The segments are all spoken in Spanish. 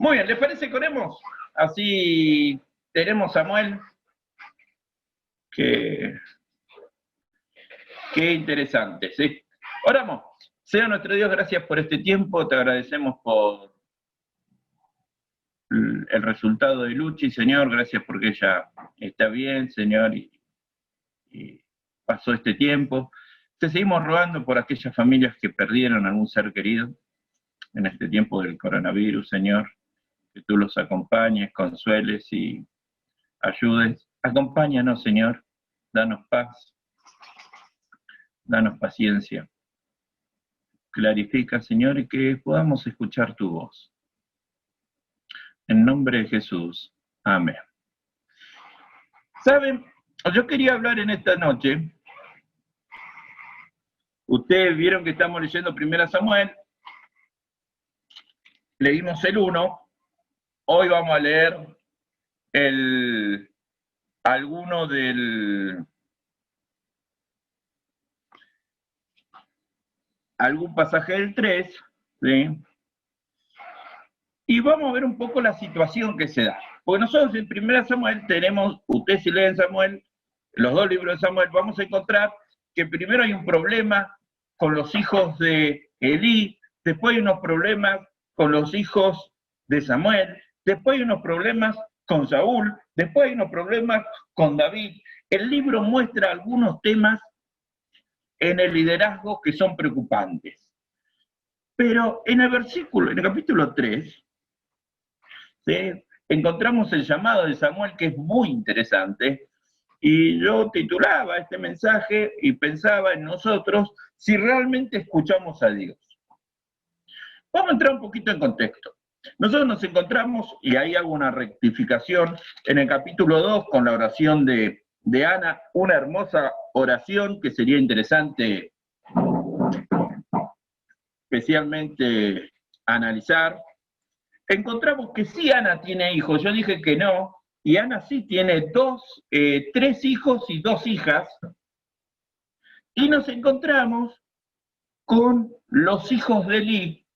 Muy bien, ¿les parece que oremos? Así tenemos a Samuel. Qué interesante, ¿sí? Oramos. Sea nuestro Dios, gracias por este tiempo, te agradecemos por el resultado de Luchi, Señor, gracias porque ella está bien, Señor, y pasó este tiempo. Te seguimos rogando por aquellas familias que perdieron algún ser querido en este tiempo del coronavirus, Señor, que tú los acompañes, consueles y ayudes. Acompáñanos, Señor, danos paz, danos paciencia. Clarifica, Señor, y que podamos escuchar tu voz. En nombre de Jesús. Amén. ¿Saben? Yo quería hablar en esta noche. Ustedes vieron que estamos leyendo 1 Samuel. Leímos el 1. Hoy vamos a leer algún pasaje del 3, ¿sí? Y vamos a ver un poco la situación que se da. Porque nosotros en 1 Samuel tenemos, ustedes si leen Samuel, los dos libros de Samuel, vamos a encontrar que primero hay un problema con los hijos de Elí, después hay unos problemas con los hijos de Samuel, después hay unos problemas con Saúl, después hay unos problemas con David. El libro muestra algunos temas en el liderazgo que son preocupantes. Pero en el capítulo 3, ¿sí?, encontramos el llamado de Samuel, que es muy interesante, y yo titulaba este mensaje y pensaba en nosotros si realmente escuchamos a Dios. Vamos a entrar un poquito en contexto. Nosotros nos encontramos, y ahí hago una rectificación, en el capítulo 2 con la oración de Ana, una hermosa oración que sería interesante especialmente analizar. Encontramos que sí Ana tiene hijos, yo dije que no, y Ana sí tiene 3 hijos y 2 hijas, y nos encontramos con los hijos de Elí,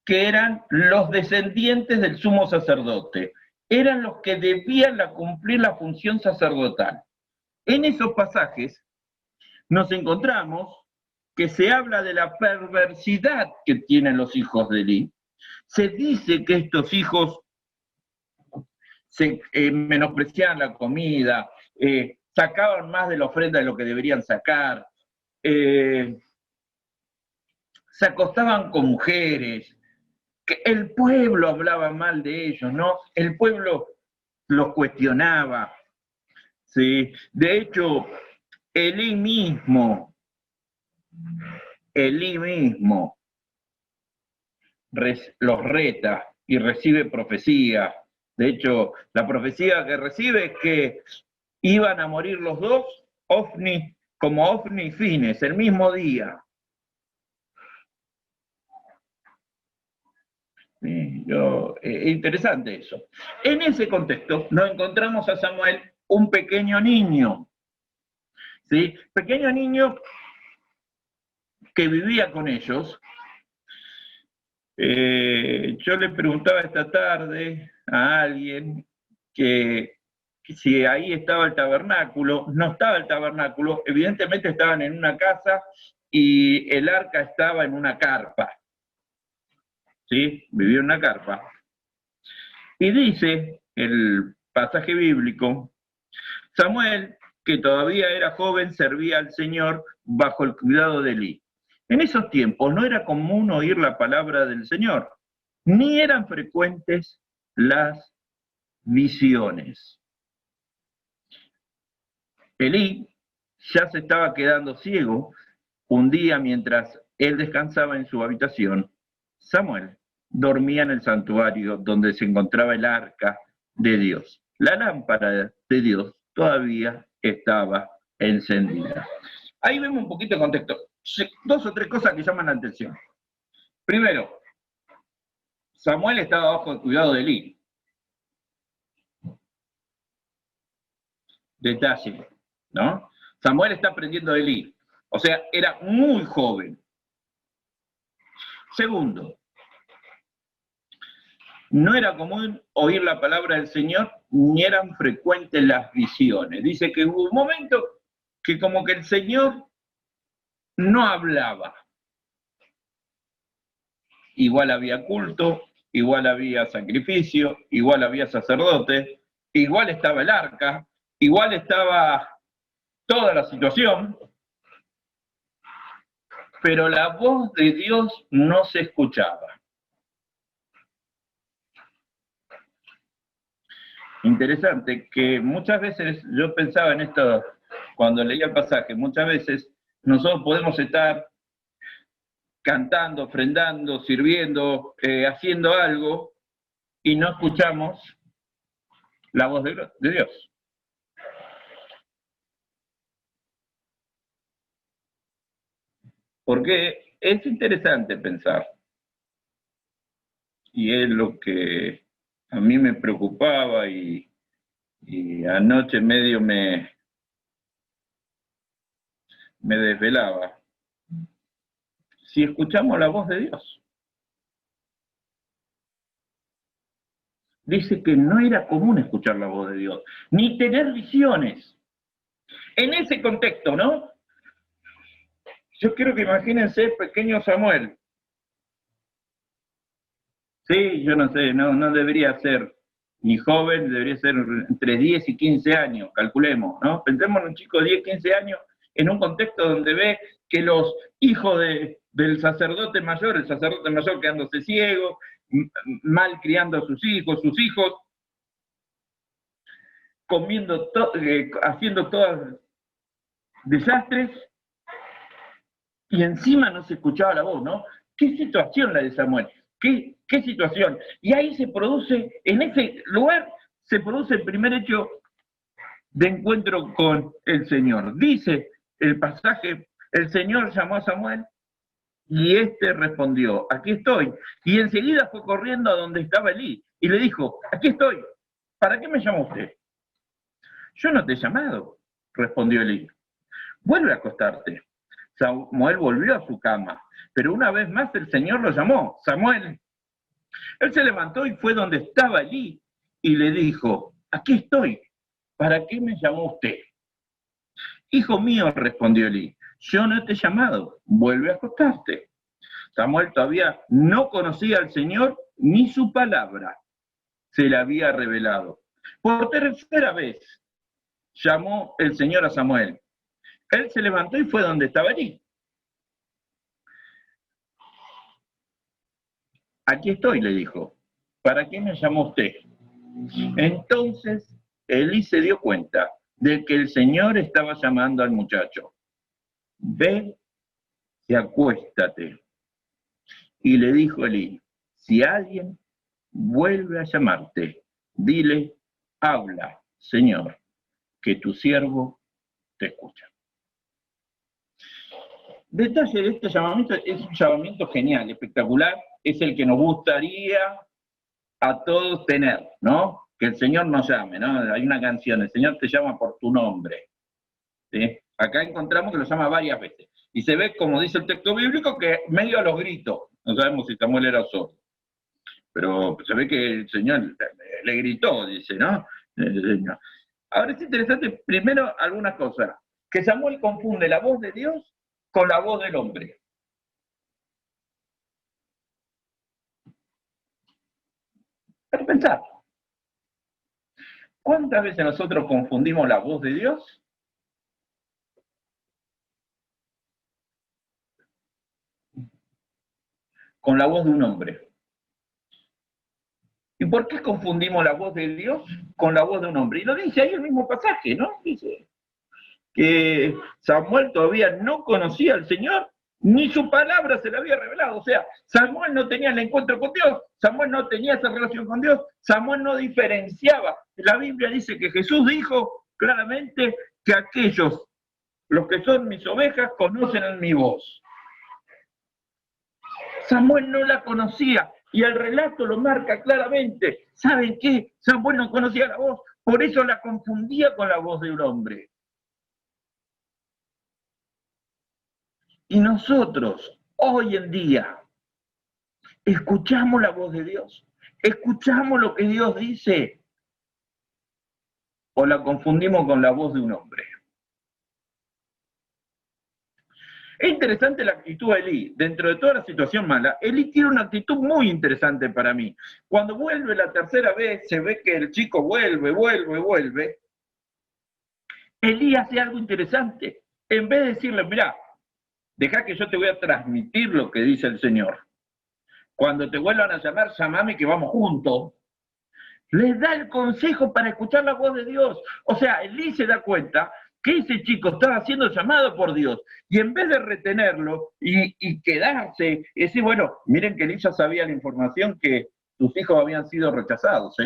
que eran los descendientes del sumo sacerdote, eran los que debían cumplir la función sacerdotal. En esos pasajes nos encontramos que se habla de la perversidad que tienen los hijos de Elí. Se dice que estos hijos menospreciaban la comida, sacaban más de la ofrenda de lo que deberían sacar, se acostaban con mujeres, que el pueblo hablaba mal de ellos, ¿no? El pueblo los cuestionaba, ¿sí? De hecho, Elí mismo los reta y recibe profecía. De hecho, la profecía que recibe es que iban a morir los dos, como Ofni y Fines, el mismo día. Interesante eso. En ese contexto nos encontramos a Samuel, un pequeño niño, ¿sí? Pequeño niño que vivía con ellos. Yo le preguntaba esta tarde a alguien que si ahí estaba el tabernáculo. No estaba el tabernáculo, evidentemente estaban en una casa y el arca estaba en una carpa, ¿sí? Vivía en una carpa. Y dice el pasaje bíblico, Samuel, que todavía era joven, servía al Señor bajo el cuidado de Elí. En esos tiempos no era común oír la palabra del Señor, ni eran frecuentes las visiones. Elí ya se estaba quedando ciego. Un día, mientras él descansaba en su habitación, Samuel dormía en el santuario donde se encontraba el arca de Dios. La lámpara de Dios todavía estaba encendida. Ahí vemos un poquito de contexto. 2 o 3 cosas que llaman la atención. Primero, Samuel estaba bajo el cuidado de Elí. Detalle, ¿no? Samuel está aprendiendo de Elí. O sea, era muy joven. Segundo, no era común oír la palabra del Señor, ni eran frecuentes las visiones. Dice que hubo un momento que como que el Señor no hablaba. Igual había culto, igual había sacrificio, igual había sacerdote, igual estaba el arca, igual estaba toda la situación, pero la voz de Dios no se escuchaba. Interesante que muchas veces, yo pensaba en esto cuando leía el pasaje, muchas veces nosotros podemos estar cantando, ofrendando, sirviendo, haciendo algo y no escuchamos la voz de Dios. Porque es interesante pensar, y es lo que a mí me preocupaba y anoche medio me desvelaba. Si escuchamos la voz de Dios. Dice que no era común escuchar la voz de Dios, ni tener visiones. En ese contexto, ¿no? Yo quiero que imagínense pequeño Samuel. Sí, yo no sé, no debería ser ni joven, debería ser entre 10 y 15 años, calculemos, ¿no? Pensemos en un chico de 10, 15 años en un contexto donde ve que los hijos del sacerdote mayor, el sacerdote mayor quedándose ciego, mal criando a sus hijos comiendo, haciendo todos desastres, y encima no se escuchaba la voz, ¿no? ¿Qué situación la de Samuel? ¿Qué situación? Y ahí se produce, en ese lugar, se produce el primer hecho de encuentro con el Señor. Dice el pasaje, el Señor llamó a Samuel y éste respondió, aquí estoy. Y enseguida fue corriendo a donde estaba Elí y le dijo, aquí estoy, ¿para qué me llamó usted? Yo no te he llamado, respondió Elí. Vuelve a acostarte. Samuel volvió a su cama, pero una vez más el Señor lo llamó, Samuel. Él se levantó y fue donde estaba Elí y le dijo, aquí estoy, ¿para qué me llamó usted? Hijo mío, respondió Elí, yo no te he llamado, vuelve a acostarte. Samuel todavía no conocía al Señor ni su palabra se le había revelado. Por tercera vez llamó el Señor a Samuel. Él se levantó y fue donde estaba Elí. Aquí estoy, le dijo. ¿Para qué me llamó usted? Entonces Elí se dio cuenta de que el Señor estaba llamando al muchacho. Ve y acuéstate. Y le dijo Elí, si alguien vuelve a llamarte, dile, habla, Señor, que tu siervo te escucha. Detalle de este llamamiento, es un llamamiento genial, espectacular, es el que nos gustaría a todos tener, ¿no? Que el Señor nos llame, ¿no? Hay una canción, el Señor te llama por tu nombre, ¿sí? Acá encontramos que lo llama varias veces. Y se ve, como dice el texto bíblico, que medio a los gritos, no sabemos si Samuel era sordo, pero se ve que el Señor le gritó, dice, ¿no? Ahora es interesante, primero, algunas cosas, que Samuel confunde la voz de Dios con la voz del hombre. Para pensar, ¿cuántas veces nosotros confundimos la voz de Dios con la voz de un hombre? ¿Y por qué confundimos la voz de Dios con la voz de un hombre? Y lo dice ahí el mismo pasaje, ¿no? Dice que Samuel todavía no conocía al Señor, ni su palabra se le había revelado. O sea, Samuel no tenía el encuentro con Dios, Samuel no tenía esa relación con Dios, Samuel no diferenciaba. La Biblia dice que Jesús dijo claramente que aquellos, los que son mis ovejas, conocen mi voz. Samuel no la conocía y el relato lo marca claramente. ¿Saben qué? Samuel no conocía la voz, por eso la confundía con la voz de un hombre. Y nosotros, hoy en día, ¿escuchamos la voz de Dios? ¿Escuchamos lo que Dios dice o la confundimos con la voz de un hombre? Es interesante la actitud de Elí. Dentro de toda la situación mala, Elí tiene una actitud muy interesante para mí. Cuando vuelve la tercera vez, se ve que el chico vuelve. Elí hace algo interesante. En vez de decirle, mirá, deja que yo te voy a transmitir lo que dice el Señor. Cuando te vuelvan a llamar, llamame que vamos juntos. Les da el consejo para escuchar la voz de Dios. O sea, Elí se da cuenta que ese chico estaba siendo llamado por Dios. Y en vez de retenerlo y quedarse, y decir, bueno, miren que Elí ya sabía la información que sus hijos habían sido rechazados.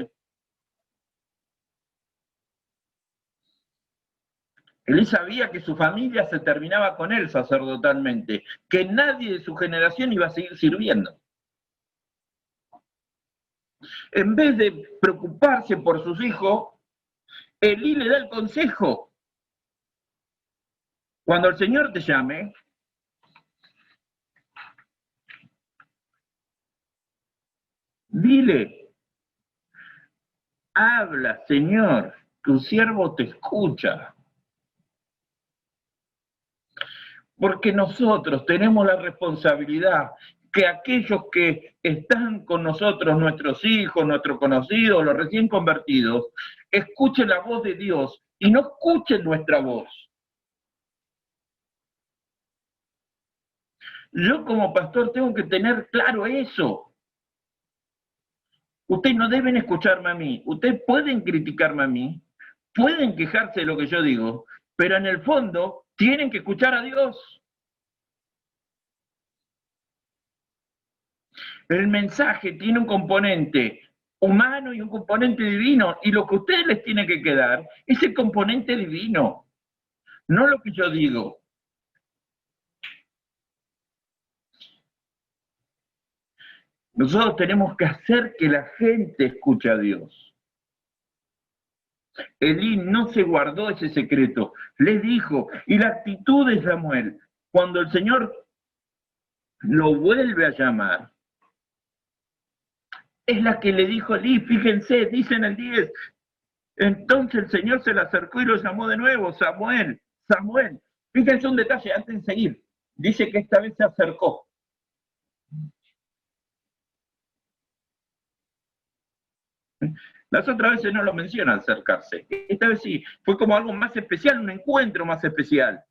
Elí sabía que su familia se terminaba con él sacerdotalmente, que nadie de su generación iba a seguir sirviendo. En vez de preocuparse por sus hijos, Elí le da el consejo. Cuando el Señor te llame, dile, habla, Señor, tu siervo te escucha. Porque nosotros tenemos la responsabilidad que aquellos que están con nosotros, nuestros hijos, nuestros conocidos, los recién convertidos, escuchen la voz de Dios y no escuchen nuestra voz. Yo como pastor tengo que tener claro eso. Ustedes no deben escucharme a mí, ustedes pueden criticarme a mí, pueden quejarse de lo que yo digo, pero en el fondo tienen que escuchar a Dios. El mensaje tiene un componente humano y un componente divino, y lo que a ustedes les tiene que quedar es el componente divino, no lo que yo digo. Nosotros tenemos que hacer que la gente escuche a Dios. Elí no se guardó ese secreto, les dijo, y la actitud de Samuel, cuando el Señor lo vuelve a llamar, es la que le dijo a Elí, fíjense, dice en el 10, entonces el Señor se le acercó y lo llamó de nuevo, Samuel, Samuel. Fíjense un detalle antes de seguir, dice que esta vez se acercó. Las otras veces no lo menciona acercarse, esta vez sí, fue como algo más especial, un encuentro más especial.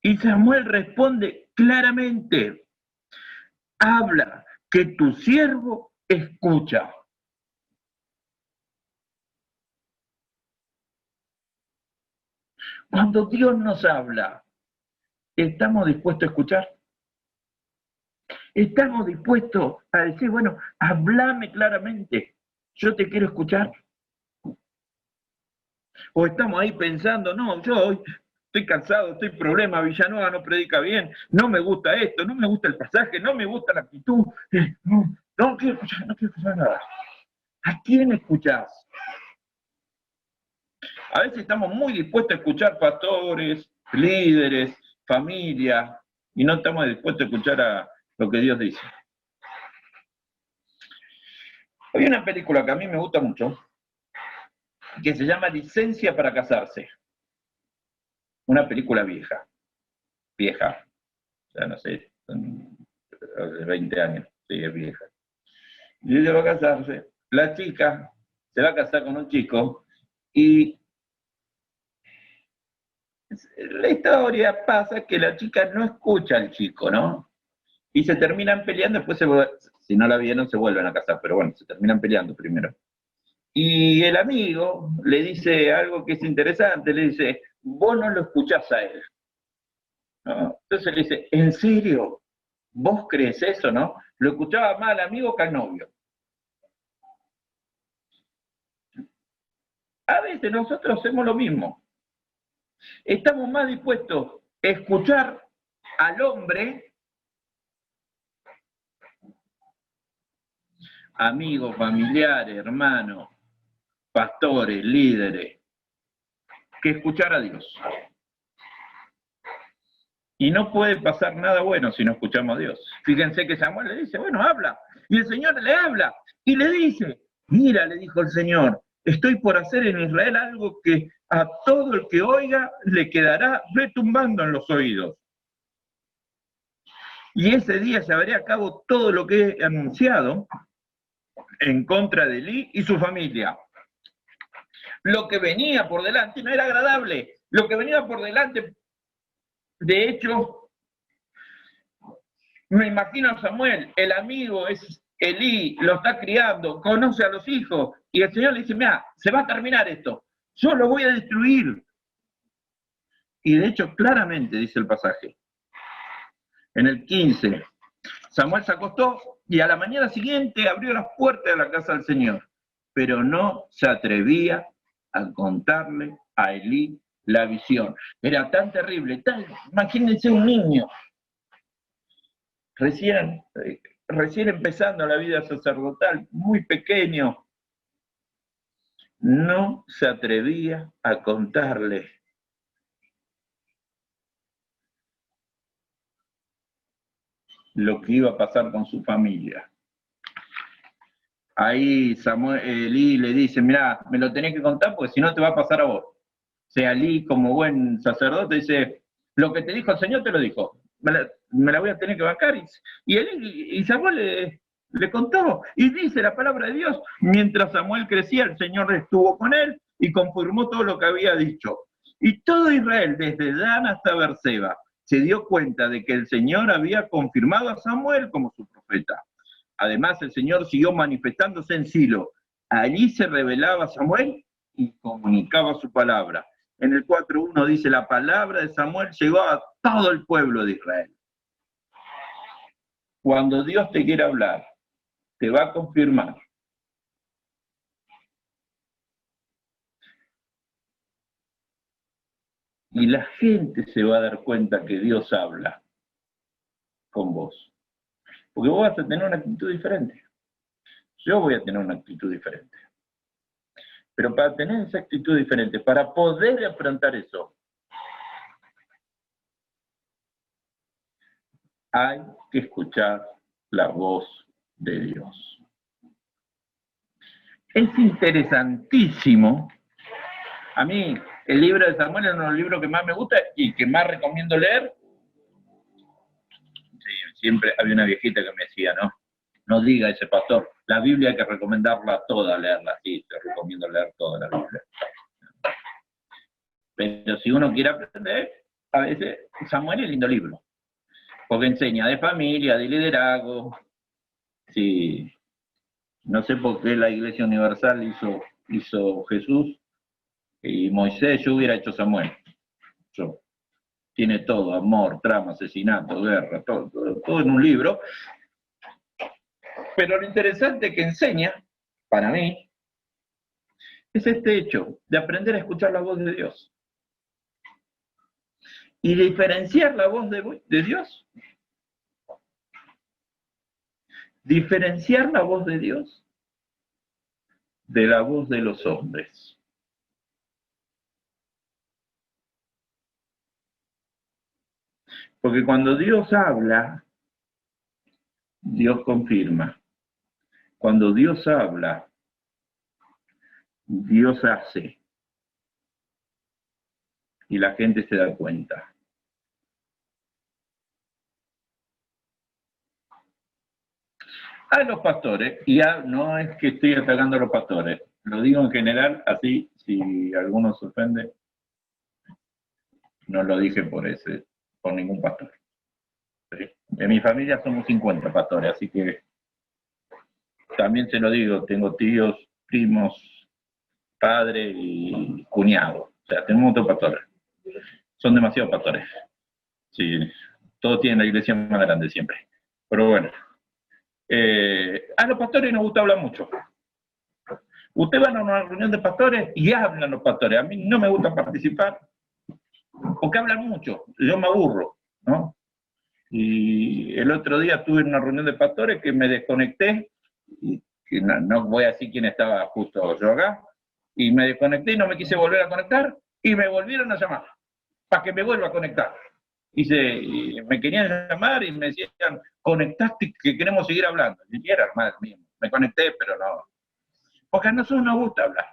Y Samuel responde claramente, habla, que tu siervo escucha. Cuando Dios nos habla, ¿estamos dispuestos a escuchar? ¿Estamos dispuestos a decir, bueno, háblame claramente, yo te quiero escuchar? O estamos ahí pensando, no, yo hoy estoy cansado, estoy problema, Villanueva no predica bien, no me gusta esto, no me gusta el pasaje, no me gusta la actitud, no quiero escuchar nada. ¿A quién escuchás? A veces estamos muy dispuestos a escuchar pastores, líderes, familia, y no estamos dispuestos a escuchar a lo que Dios dice. Hay una película que a mí me gusta mucho, que se llama Licencia para casarse. Una película vieja, ya no sé, de 20 años, sí, es vieja. Y ella va a casarse, la chica se va a casar con un chico, y la historia pasa que la chica no escucha al chico, ¿no? Y se terminan peleando, después si no la vieron se vuelven a casar, pero bueno, se terminan peleando primero. Y el amigo le dice algo que es interesante, le dice, vos no lo escuchás a él, ¿no? Entonces le dice, ¿en serio? ¿Vos crees eso, no? Lo escuchaba más al amigo que al novio. A veces nosotros hacemos lo mismo. Estamos más dispuestos a escuchar al hombre, amigos, familiares, hermanos, pastores, líderes, que escuchar a Dios. Y no puede pasar nada bueno si no escuchamos a Dios. Fíjense que Samuel le dice, bueno, habla. Y el Señor le habla y le dice, mira, le dijo el Señor, estoy por hacer en Israel algo que a todo el que oiga le quedará retumbando en los oídos. Y ese día llevaré a cabo todo lo que he anunciado en contra de Elí y su familia. Lo que venía por delante no era agradable. Lo que venía por delante, de hecho, me imagino a Samuel, el amigo es Elí, lo está criando, conoce a los hijos, y el Señor le dice, mira, se va a terminar esto, yo lo voy a destruir. Y de hecho, claramente dice el pasaje, en el 15, Samuel se acostó y a la mañana siguiente abrió las puertas de la casa del Señor, pero no se atrevía a contarle a Elí la visión. Era tan terrible, imagínense un niño, recién empezando la vida sacerdotal, muy pequeño, no se atrevía a contarle. Lo que iba a pasar con su familia. Ahí Elí le dice, mirá, me lo tenés que contar porque si no te va a pasar a vos. O sea, Elí, como buen sacerdote, dice, lo que te dijo el Señor te lo dijo, me la voy a tener que bancar. Y Samuel le contó, y dice la palabra de Dios, mientras Samuel crecía, el Señor estuvo con él y confirmó todo lo que había dicho. Y todo Israel, desde Dan hasta Berseba, se dio cuenta de que el Señor había confirmado a Samuel como su profeta. Además, el Señor siguió manifestándose en Silo. Allí se revelaba Samuel y comunicaba su palabra. En el 4:1 dice, la palabra de Samuel llegó a todo el pueblo de Israel. Cuando Dios te quiere hablar, te va a confirmar. Y la gente se va a dar cuenta que Dios habla con vos. Porque vos vas a tener una actitud diferente. Yo voy a tener una actitud diferente. Pero para tener esa actitud diferente, para poder afrontar eso, hay que escuchar la voz de Dios. Es interesantísimo. A mí, el libro de Samuel es uno de los libros que más me gusta y que más recomiendo leer. Sí, siempre había una viejita que me decía, no diga ese pastor, la Biblia hay que recomendarla toda, leerla. Sí, te recomiendo leer toda la Biblia. Pero si uno quiere aprender, a veces Samuel es lindo libro, porque enseña de familia, de liderazgo. Sí, no sé por qué la Iglesia Universal hizo Jesús y Moisés, yo hubiera hecho Samuel. Tiene todo, amor, trama, asesinato, guerra, todo en un libro. Pero lo interesante que enseña, para mí, es este hecho de aprender a escuchar la voz de Dios. Y diferenciar la voz de Dios. Diferenciar la voz de Dios de la voz de los hombres. Porque cuando Dios habla, Dios confirma. Cuando Dios habla, Dios hace. Y la gente se da cuenta. A los pastores, y no es que estoy atacando a los pastores, lo digo en general, así, si alguno se ofende, no lo dije por ningún pastor. ¿Sí? En mi familia somos 50 pastores, así que también se lo digo, tengo tíos, primos, padre y cuñado, o sea, tenemos otros pastores. Son demasiados pastores. Sí, todos tienen la iglesia más grande siempre. Pero bueno, a los pastores nos gusta hablar mucho. Usted va a una reunión de pastores y hablan los pastores. A mí no me gusta participar porque hablan mucho. Yo me aburro, ¿no? Y el otro día tuve una reunión de pastores que me desconecté, y que no voy a decir quién estaba justo yo acá, y me desconecté y no me quise volver a conectar y me volvieron a llamar para que me vuelva a conectar. Y me querían llamar y me decían, conectaste que queremos seguir hablando. Y era hermano mío, me conecté, pero no. Porque a nosotros nos gusta hablar.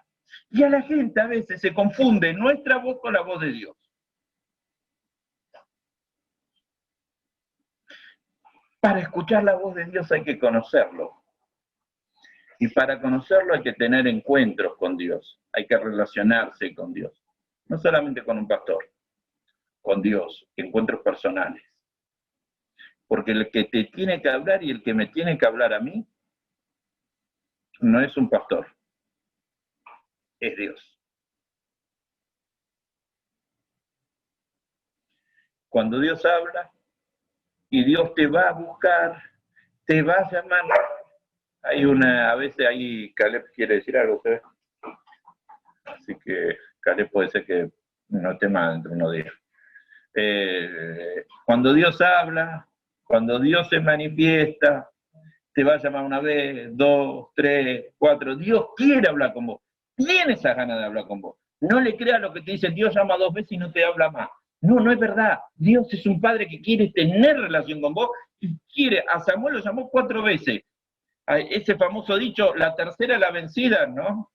Y a la gente a veces se confunde nuestra voz con la voz de Dios. Para escuchar la voz de Dios hay que conocerlo. Y para conocerlo hay que tener encuentros con Dios. Hay que relacionarse con Dios. No solamente con un pastor, con Dios, encuentros personales. Porque el que te tiene que hablar y el que me tiene que hablar a mí no es un pastor, es Dios. Cuando Dios habla y Dios te va a buscar, te va a llamar. A veces ahí Caleb quiere decir algo, ¿sabes? Así que Caleb puede ser que no tema dentro de unos días. Cuando Dios habla, cuando Dios se manifiesta, te va a llamar una vez, 2, 3, 4. Dios quiere hablar con vos. Tiene esa ganas de hablar con vos. No le creas lo que te dice, Dios llama 2 veces y no te habla más. No, no es verdad. Dios es un padre que quiere tener relación con vos y quiere. A Samuel lo llamó 4 veces. A ese famoso dicho, la tercera es la vencida, ¿no?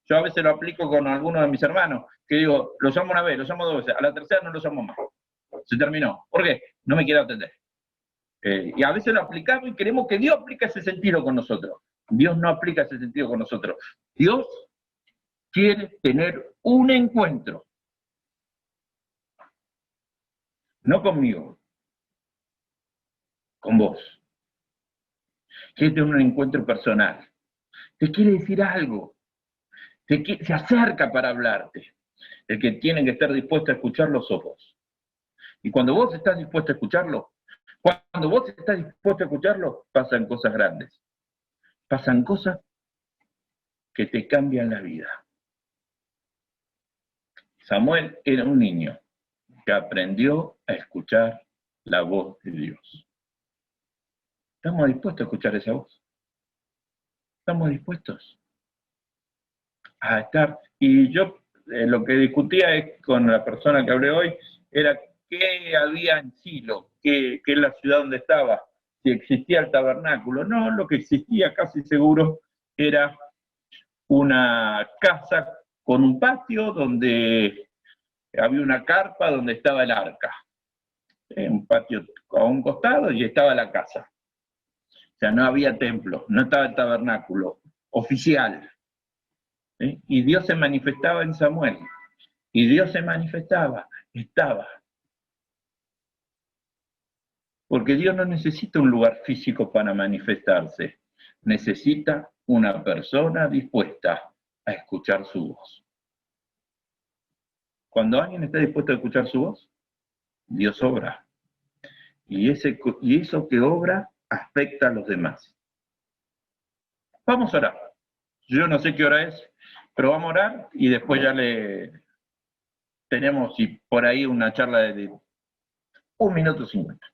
Yo a veces lo aplico con algunos de mis hermanos, que digo, lo llamo una vez, lo llamo 2 veces, a la tercera no lo llamo más. Se terminó. ¿Por qué? No me quiere atender. Y a veces lo aplicamos y queremos que Dios aplique ese sentido con nosotros. Dios no aplica ese sentido con nosotros. Dios quiere tener un encuentro. No conmigo, con vos. Quiere tener un encuentro personal. Te quiere decir algo. Se acerca para hablarte. El que tiene que estar dispuesto a escucharlo sos vos. Y cuando vos estás dispuesto a escucharlo, cuando vos estás dispuesto a escucharlo, pasan cosas grandes. Pasan cosas que te cambian la vida. Samuel era un niño que aprendió a escuchar la voz de Dios. ¿Estamos dispuestos a escuchar esa voz? ¿Estamos dispuestos a estar? Y yo lo que discutía con la persona que hablé hoy era qué había en Silo, qué es la ciudad donde estaba, si existía el tabernáculo. No, lo que existía casi seguro era una casa con un patio donde había una carpa donde estaba el arca. Un patio a un costado y estaba la casa. O sea, no había templo, no estaba el tabernáculo oficial. ¿Sí? Y Dios se manifestaba en Samuel. Y Dios se manifestaba, estaba. Porque Dios no necesita un lugar físico para manifestarse. Necesita una persona dispuesta a escuchar su voz. Cuando alguien está dispuesto a escuchar su voz, Dios obra. Y eso que obra afecta a los demás. Vamos a orar. Yo no sé qué hora es, pero vamos a orar y después ya tenemos por ahí una charla de 1 minuto 50.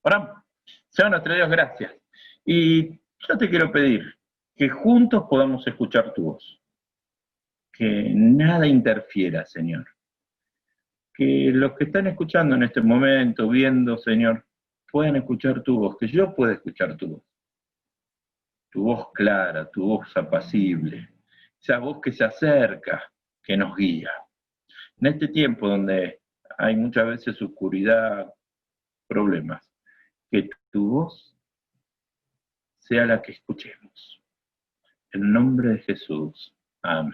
Oramos. Señor nuestro Dios, gracias. Y yo te quiero pedir que juntos podamos escuchar tu voz. Que nada interfiera, Señor. Que los que están escuchando en este momento, viendo, Señor, puedan escuchar tu voz, que yo pueda escuchar tu voz. Tu voz clara, tu voz apacible, esa voz que se acerca, que nos guía. En este tiempo donde hay muchas veces oscuridad, problemas, que tu voz sea la que escuchemos. En el nombre de Jesús. Amén.